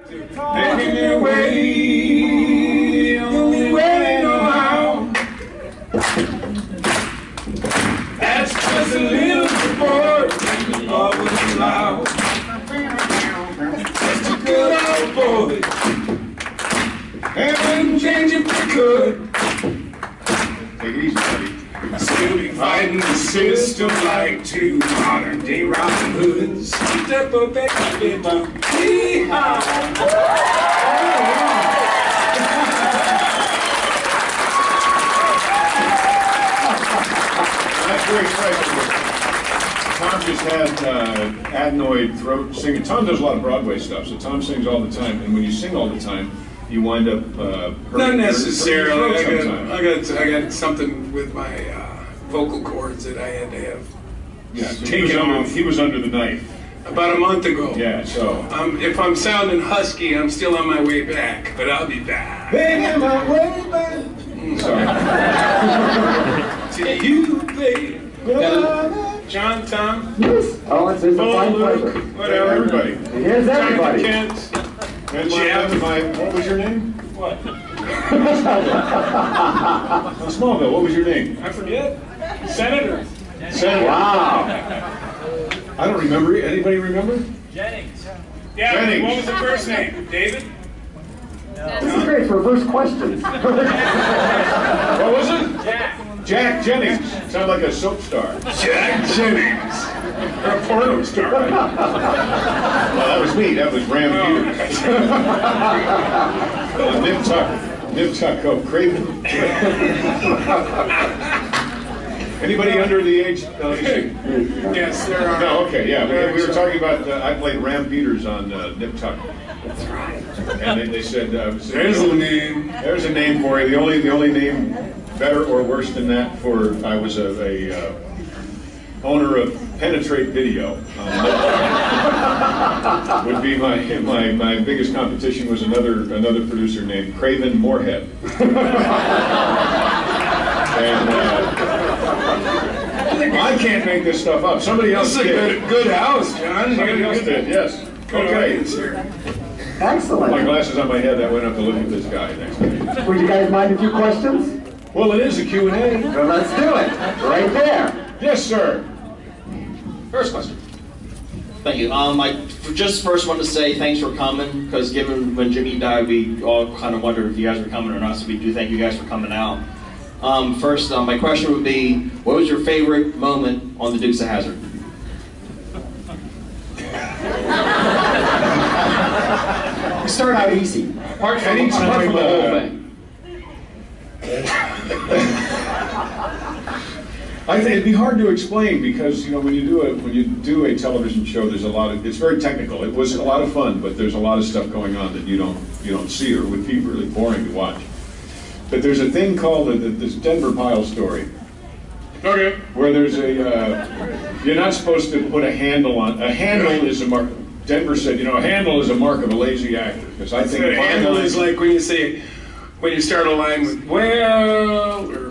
Making their way, only way they know how. That's just a little support, all was allowed. Just a good old boy, and wouldn't change if we could. Take it easy, buddy. Still be fighting the system like two modern day Robin Hoods. Step up, baby, yee-haw. That's very special. Tom just had adenoid throat singing. Tom does a lot of Broadway stuff, so Tom sings all the time. And when you sing all the time, you wind up not necessarily. I got something with my vocal cords that I had to have. Yeah, so he was under the knife. About a month ago. Yeah, so. If I'm sounding husky, I'm still on my way back, but I'll be back. On my way back. Sorry. To you, baby. John, Tom. Yes. Oh, it's a fine pleasure. Whatever. Everybody. Here's everybody. Kent. And what was your name? What? Smallville, what was your name? I forget. Senator. Senator. Wow. I don't remember. Anybody remember? Jennings. Yeah, Jennings. what was the first name? David? This is great for reverse questions. What was it? Jack. Jack Jennings. Sounded like a soap star. Jack Jennings. Or a porno star. Right? Well, that was me. That was Ram Peters. Nip Tuck. Oh, Craven. Anybody under the age? Yes, there are. No, okay, yeah. We were talking about, I played Ram Peters on Nip Tuck. That's right. And they said, There's a name. There's a name for you. The only name better or worse than that for, I was a owner of Penetrate Video. Would be my biggest competition was another producer named Craven Moorhead. And I can't make this stuff up. Somebody else did. This is a good house, John. Somebody else did, yes. Okay. Excellent. My glasses on my head, I went up to look at this guy next to me. Would you guys mind a few questions? Well, it is a Q&A. Well, let's do it. Right there. Yes, sir. First question. Thank you. I just first want to say thanks for coming, because given when Jimmy died, we all kind of wondered if you guys were coming or not, so we do thank you guys for coming out. First, my question would be, what was your favorite moment on the Dukes of Hazzard? Start out easy. Apart from the whole thing. I think it'd be hard to explain because when you do a television show, there's a lot of, it's very technical. It was a lot of fun, but there's a lot of stuff going on that you don't see, or would be really boring to watch. But there's a thing called this Denver Pile story. Okay. Where there's you're not supposed to put a handle on. A handle is a mark. Denver said, a handle is a mark of a lazy actor. Because I think a handle is like when you start a line with well, or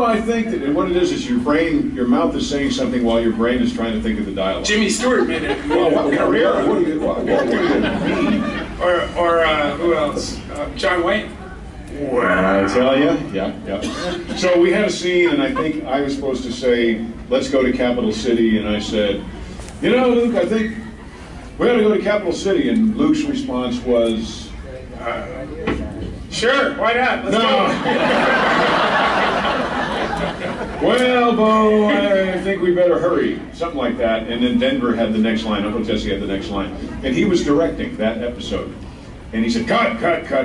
I think that what it is your mouth is saying something while your brain is trying to think of the dialogue. Jimmy Stewart made it. What do you mean? Or who else? John Wayne. Well, I tell you, yeah. So we had a scene, and I think I was supposed to say, "Let's go to Capital City," and I said, Luke, I think we ought to go to Capital City, and Luke's response was, "Sure, why not? Let's go." Well, Bo, I think we better hurry, something like that. And then Denver had the next line. Uncle Jesse had the next line, and he was directing that episode. And he said, "Cut,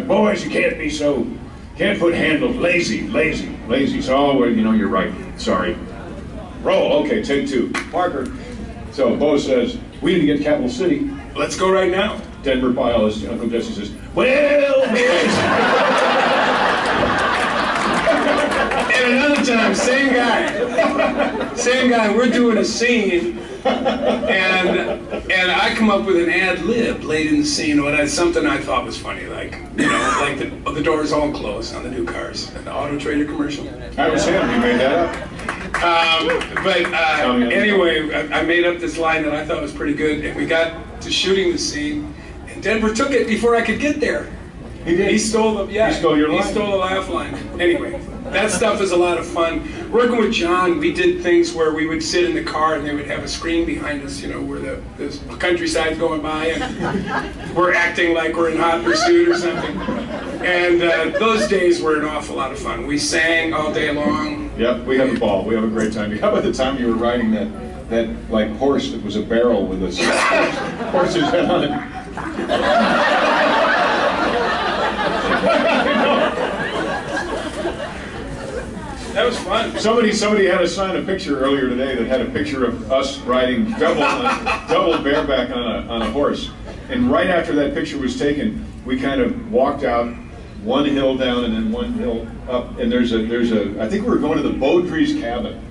boys, you can't put handles, lazy. So, you're right. Sorry. Roll. Okay, take two. Marker." So Bo says, "We need to get to Capital City. Let's go right now." Denver Pile, Uncle Jesse says, "Well, boys." And another time, same guy, we're doing a scene, and I come up with an ad lib late in the scene, something I thought was funny, like the doors all closed on the new cars, an Auto Trader commercial. That was him, you made that up. Anyway, I made up this line that I thought was pretty good, and we got to shooting the scene, and Denver took it before I could get there. He did? He stole the, yeah. He stole your line? He stole the laugh line. Anyway, that stuff is a lot of fun. Working with John, we did things where we would sit in the car and they would have a screen behind us, you know, where the countryside's going by and we're acting like we're in Hot Pursuit or something. And those days were an awful lot of fun. We sang all day long. Yep, we have a ball. We have a great time. How about the time you were riding that like horse that was a barrel with a horse's head on it? That was fun. Somebody had us sign a picture earlier today that had a picture of us riding double bareback on a horse. And right after that picture was taken, we kind of walked out one hill down and then one hill up. And there's a I think we were going to the Beaudry's cabin.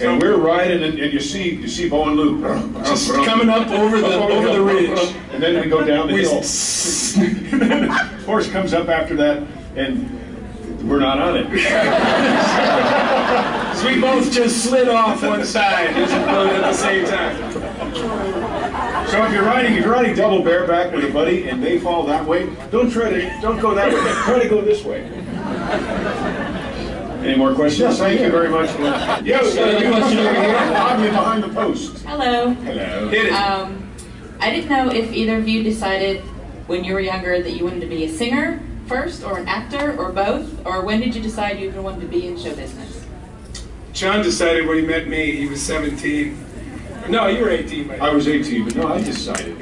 And we're riding, and you see Bo and Luke just coming up over the ridge, and then we go down the hill. And then the horse comes up after that, and we're not on it. So we both just slid off one side, just at the same time. So if you're riding double bareback with a buddy, and they fall that way, don't go that way. Try to go this way. Any more questions? Thank you very much. Yes, question over here. Bobby behind the post. Hello. Hello. Hit it. I didn't know if either of you decided when you were younger that you wanted to be a singer first, or an actor, or both, or when did you decide you wanted to be in show business? John decided when he met me, he was 17. No, you were 18. I was 18, but no, I decided.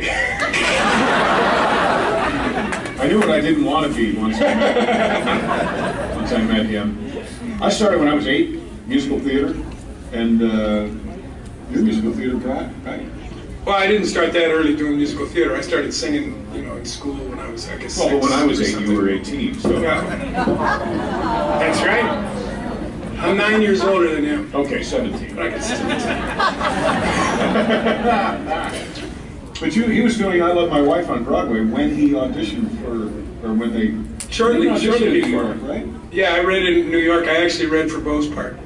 I knew what I didn't want to be once I met him. I started when I was 8, musical theater, and you're a musical theater guy, right? Well, I didn't start that early doing musical theater. I started singing, you know, in school when I was, I guess, 6. Well, but when I was 8, you were 18, so. Yeah. That's right. I'm 9 years older than him. Okay, 17. But I can still But he was doing I Love My Wife on Broadway when he auditioned for, or when they... Shortly before, right? Yeah, I read in New York. I actually read for Beau's part.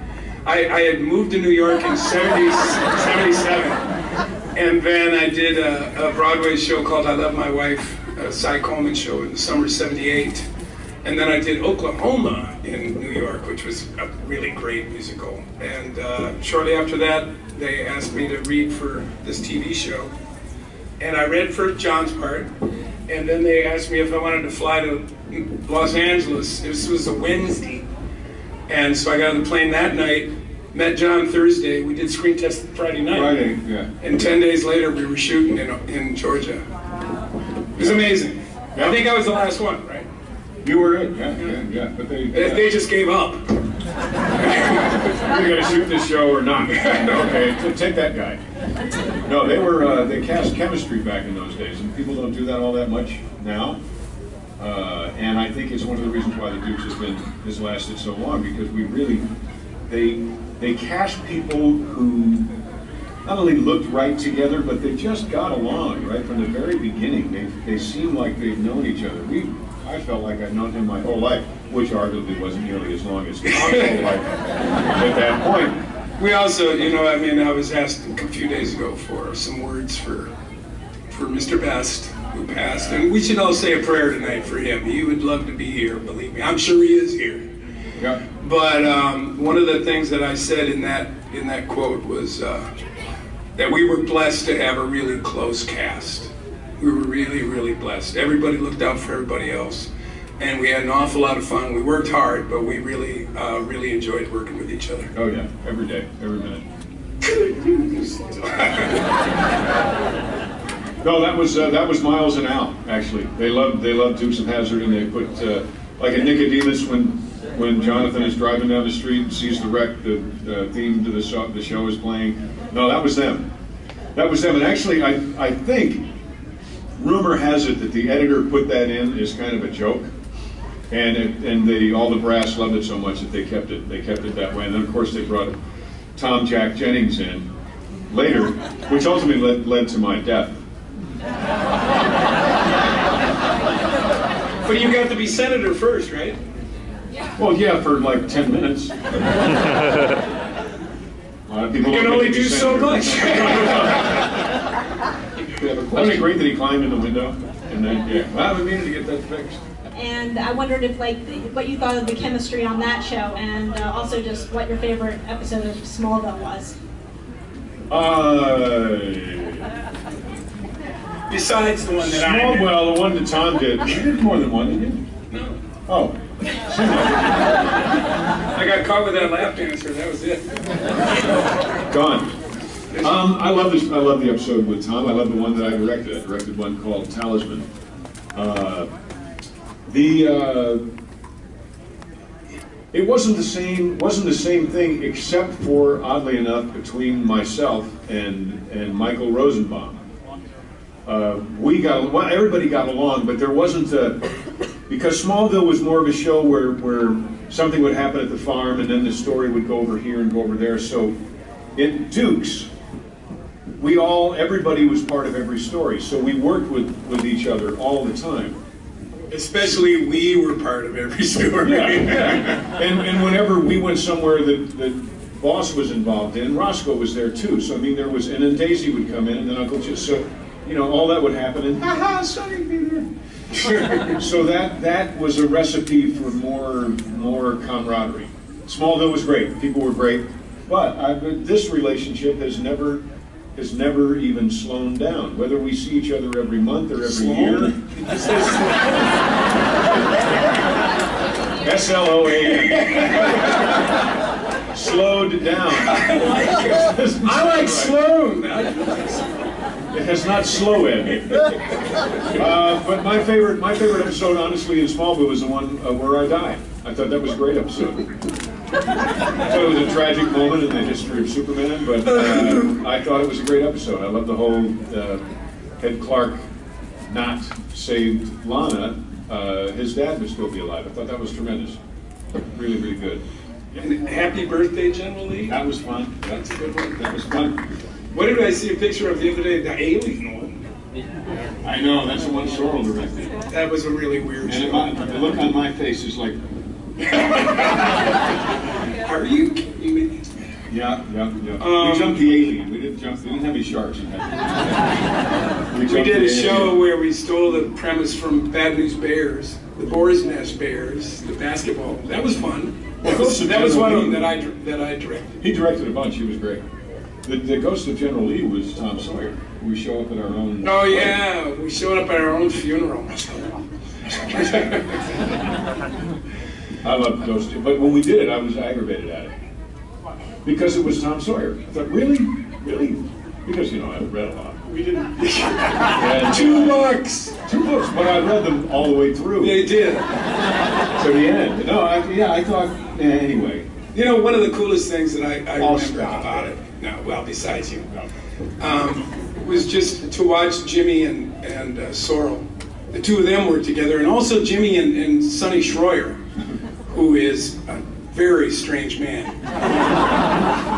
I had moved to New York in 77, and then I did a Broadway show called I Love My Wife, a Cy Coleman show in the summer of '78, and then I did Oklahoma in New York, which was a really great musical. And shortly after that, they asked me to read for this TV show, and I read for John's part. And then they asked me if I wanted to fly to Los Angeles. This was a Wednesday. And so I got on the plane that night, met John Thursday. We did screen test Friday night. Friday, yeah. And 10 days later, we were shooting in Georgia. It was amazing. Yeah. I think I was the last one, right? You were it, yeah. But They just gave up. We're going to shoot this show or not. Okay, take that guy. No, they cast chemistry back in those days, and people don't do that all that much now. And I think it's one of the reasons why the Dukes has lasted so long, because they cast people who not only looked right together, but they just got along right from the very beginning. They seemed like they'd known each other. I felt like I'd known him my whole life, which arguably wasn't nearly as long as Tom's whole life at that point. We also, you know, I mean, I was asked a few days ago for some words for Mr. Best, who passed, and we should all say a prayer tonight for him. He would love to be here, believe me. I'm sure he is here. Yeah. But one of the things that I said in that quote was that we were blessed to have a really close cast. We were really, really blessed. Everybody looked out for everybody else, and we had an awful lot of fun. We worked hard, but we really, really enjoyed working with each other. Oh yeah, every day, every minute. No, that was Miles and Al. Actually, they loved Dukes of Hazzard, and they put like a Nicodemus when Jonathan is driving down the street and sees the wreck. The theme to the show is playing. No, that was them. That was them. And actually, I think rumor has it that the editor put that in as kind of a joke, and all the brass loved it so much that they kept it that way. And then of course they brought Tom Jack Jennings in later, which ultimately led to my death. But you got to be senator first, right? Well, yeah, for like 10 minutes. You can only do so much. Wasn't it great that he climbed in the window? And then, yeah, well, I've been meaning to get that fixed. And I wondered if, like, what you thought of the chemistry on that show, and also just what your favorite episode of Smallville was. Besides the one that I did. Smallville, the one that Tom did. You did more than one, didn't you? No. Oh. I got caught with that lap dancer. That was it. Gone. I love this. I love the episode with Tom. I love the one that I directed. I directed one called Talisman. It wasn't the same thing, except for, oddly enough, between myself and Michael Rosenbaum. Everybody got along, but there wasn't because Smallville was more of a show where something would happen at the farm, and then the story would go over here and go over there. So, in Dukes, everybody was part of every story, so we worked with each other all the time. Especially we were part of every story. Yeah. And whenever we went somewhere that Boss was involved in, Roscoe was there too. So I mean, and then Daisy would come in, and then Uncle Jim. So all that would happen, and Sonny be there. So that was a recipe for more camaraderie. Smallville was great. People were great, but this relationship has never even slowed down. Whether we see each other every month or every year. S-L-O-A-N. Slowed down. I like Sloan. It has not slowed. But my favorite episode, honestly, in Smallville was the one where I died. I thought that was a great episode. I thought it was a tragic moment in the history of Superman, but I thought it was a great episode. I love the whole had Clark not saved Lana, his dad would still be alive. I thought that was tremendous. Really, really good. And happy birthday, General Lee. That was fun. That's a good one. That was fun. What did I see a picture of the other day? The alien one. I know, that's the one Sorrel directed. That was a really weird show. And the look on my face is like... Are you kidding me? Yeah. We jumped the alien. We didn't have any sharks. We did a show where we stole the premise from Bad News Bears, the Boar's Nest Bears, the basketball. That was fun. That was one of them that I directed. He directed a bunch. He was great. The Ghost of General Lee was Tom Sawyer. We show up at our own... Oh yeah, we showed up at our own funeral. I love Ghost, but when we did it, I was aggravated at it. Because it was Tom Sawyer. I thought, really? Because, I've read a lot. We didn't. And, 2 books! 2 books, but I read them all the way through. They did. To the end. No, I thought, anyway. One of the coolest things that I remember about it, besides you, was just to watch Jimmy and Sorrel. The two of them worked together, and also Jimmy and Sonny Schroyer, who is a very strange man,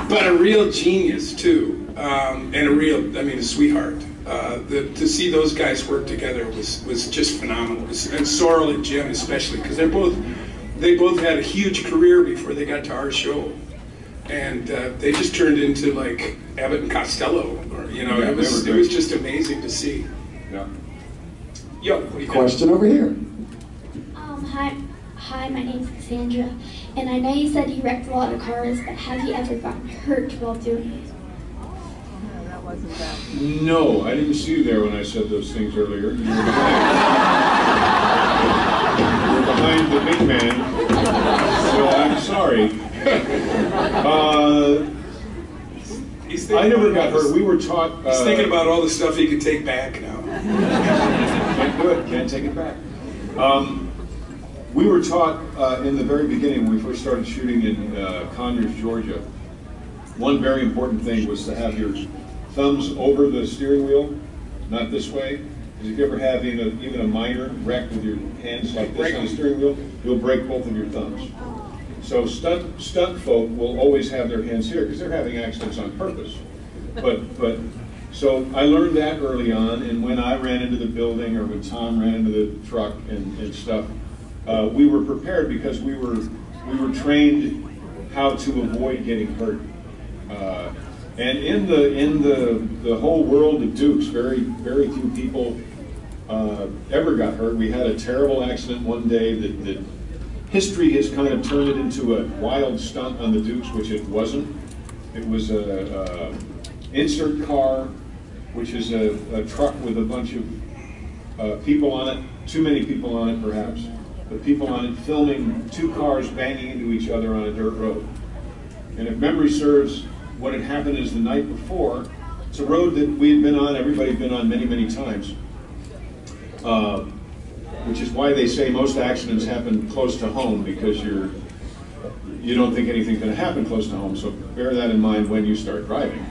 but a real genius too, and a sweetheart. To see those guys work together was just phenomenal, and Sorrel and Jim especially, because they both had a huge career before they got to our show, and they just turned into like Abbott and Costello, it was just amazing to see. Yeah. Yo, what do you Question over here. Hi, my name's Cassandra, and I know you said you wrecked a lot of cars, but have you ever gotten hurt while doing it? No, I didn't see you there when I said those things earlier. You were behind the big man, so I'm sorry. I never got hurt. We were taught... He's thinking about all the stuff he could take back now. Can't do it. Can't take it back. We were taught in the very beginning, when we first started shooting in Conyers, Georgia, one very important thing was to have your thumbs over the steering wheel, not this way. Because if you ever have even a minor wreck with your hands like this on the steering wheel, you'll break both of your thumbs. So stunt folk will always have their hands here because they're having accidents on purpose. So I learned that early on, and when I ran into the building or when Tom ran into the truck and stuff, we were prepared because we were trained how to avoid getting hurt. And in the whole world of Dukes, very few people ever got hurt. We had a terrible accident one day that history has kind of turned it into a wild stunt on the Dukes, which it wasn't. It was a insert car, which is a truck with a bunch of people on it, too many people on it perhaps, but people on it filming two cars banging into each other on a dirt road. And if memory serves, what had happened is the night before, it's a road that we had been on, everybody had been on many, many times, which is why they say most accidents happen close to home, because you don't think anything's going to happen close to home, so bear that in mind when you start driving.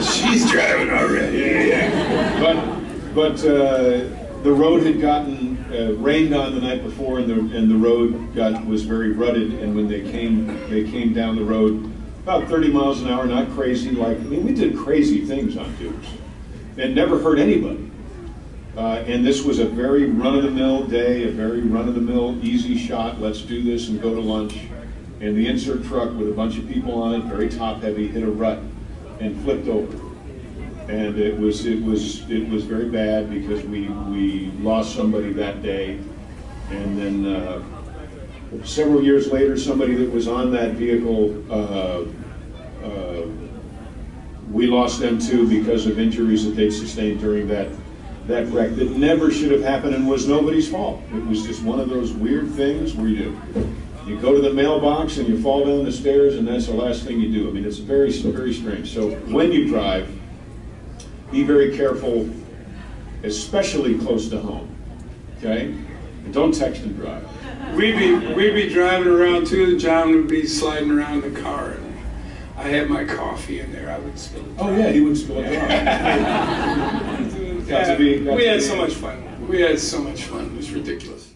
She's driving already. Yeah. But the road had gotten rained on the night before, and the road was very rutted. And when they came down the road, about 30 miles an hour, not crazy. We did crazy things on Dukes, and never hurt anybody. And this was a very run-of-the-mill day, a very run-of-the-mill easy shot. Let's do this and go to lunch. And the insert truck with a bunch of people on it, very top-heavy, hit a rut and flipped over. And it was very bad because we lost somebody that day. And then several years later, somebody that was on that vehicle, we lost them too because of injuries that they sustained during that wreck that never should have happened and was nobody's fault. It was just one of those weird things where you go to the mailbox and you fall down the stairs, and that's the last thing you do. I mean, it's very, very strange. So when you drive, be very careful, especially close to home, okay? And don't text and drive. We'd be driving around too, and John would be sliding around the car, and I had my coffee in there. I would spill it. Oh yeah, he would spill it. We had so much fun. We had so much fun. It was ridiculous.